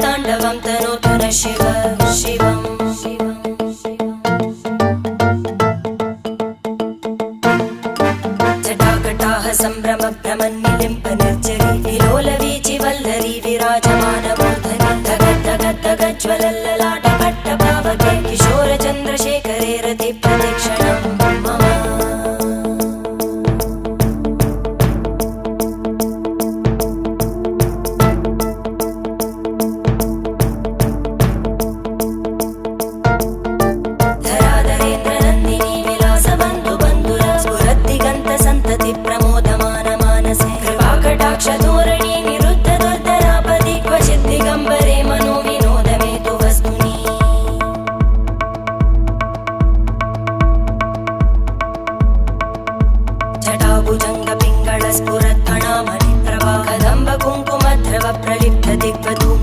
ताण्डवं तनोतु न शिव शिवम् जटाकटाः सम्भ्रम भ्रमन्निलिम्प निर्जरी विलोलवीचि वल्लरी विराजमानमूर्धनि धगज्ज्वलल्ललाटपट्टपावके किशोरचन्द्रशेखरे रतिप्रतिक्षणं मम धोरणी निरुद्ध दुर्धरापदि क्वचित् दिगम्बरे मनो विनोदमेतु वस्तुनि जटाभुजङ्ग पिङ्गळ स्फुरत्फणामणि प्रभा कदम्ब कुङ्कुमद्रव प्रलिप्त दिग्वधू